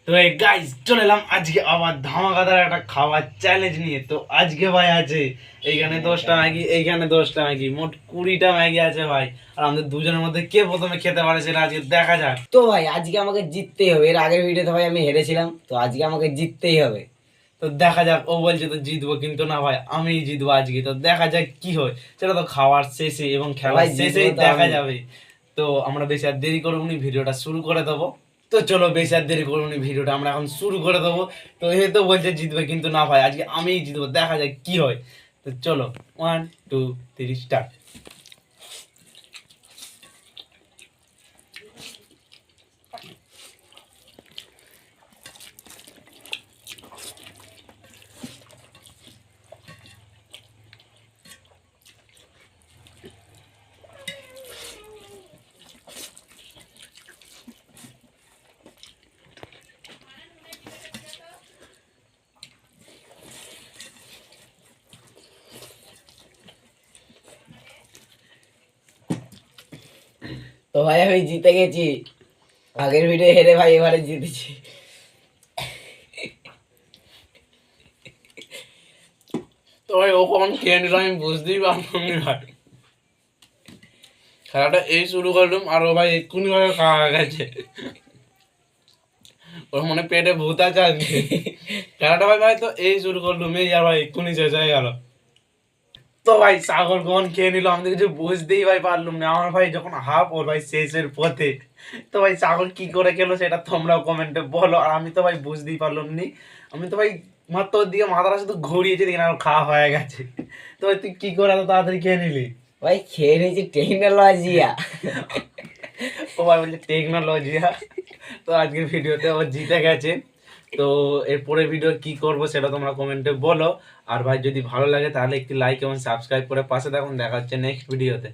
তো গাইস চলে এলাম আজকে আবার ধামাকাদার একটা খাওয়ার চ্যালেঞ্জ নিয়ে। তো আজকে ভাই আছে এইখানে 10টা ম্যাগি, এইখানে 10টা ম্যাগি, মোট 20টা ম্যাগি আছে ভাই। আর আমাদের দুজনের মধ্যে কে প্রথমে খেতে পারে সেটা আজকে দেখা যাক। তো ভাই আজকে আমাকে জিততেই হবে। এর আগের ভিডিওতে ভাই আমি হেরেছিলাম, তো আজকে আমাকে জিততেই হবে। তো দেখা যাক, ও বলছে তো জিতবো, কিন্তু না ভাই আমিই জিতবো আজকে। তো দেখা যাক কি হয়, সেটা তো খাওয়ার শেষে এবং খেলার ভাই শেষেই জিতবো তো দেখা আমি। যাবে। তো আমরা বেশি আর দেরি করবো না, ভিডিওটা শুরু করে দেবো। তো চলো বেশি আর দেরি করবো না, ভিডিওটা আমরা এখন শুরু করে দেবো। তো এ তো বলছে জিতবে, কিন্তু না ভাই আজকে আমিই জিতবো, দেখা যাক কি হয়। তো চলো 1 2 3 স্টার্ট। তো ভাই আমি জিতে গেছি। আগের ভিডিও হেরে ভাই এবারে জিতেছি। তো ভাই ও কখন খেয়ে নিল আমি বুঝতেই পারলাম না ভাই। খেলাটা এই শুরু করলাম আর ও ভাই এক্ষুনি ভাবে খাওয়া গেছে। ওর মনে পেটে ভূত আছে আজকে। খেলাটা ভাই ভাই তো এই শুরু করলাম, এই আর ভাই এক্ষুনি শেষ হয়ে গেল। তো ভাই সাগর কখন খেয়ে নিল আমি তো কিছু বুঝতেই ভাই পারলাম না। আমার ভাই যখন হাফ ওর ভাই শেষের পথে। তো ভাই সাগর কি করে খেলো সেটা তোমরাও কমেন্টে বলো। আর আমি তো ভাই বুঝতেই পারলাম নি। আমি তো ভাই মাত্র ওর দিকে মাথাটা শুধু ঘুরিয়েছি, দেখি না আর খাওয়া হয়ে গেছে। তো ভাই তুই কি করে এত তাড়াতাড়ি খেয়ে নিলি? ভাই খেয়ে নিয়েছি টেকনোলজিয়া। ও ভাই বলছে টেকনোলজিয়া। তো আজকের ভিডিওতে ও জিতে গেছে। তো এরপরে ভিডিও কি করব সেটা তোমরা কমেন্টে বলো। আর ভাই যদি ভালো লাগে তাহলে একটি লাইক এবং সাবস্ক্রাইব করে পাশে থাকুন। দেখা হচ্ছে নেক্সট ভিডিওতে।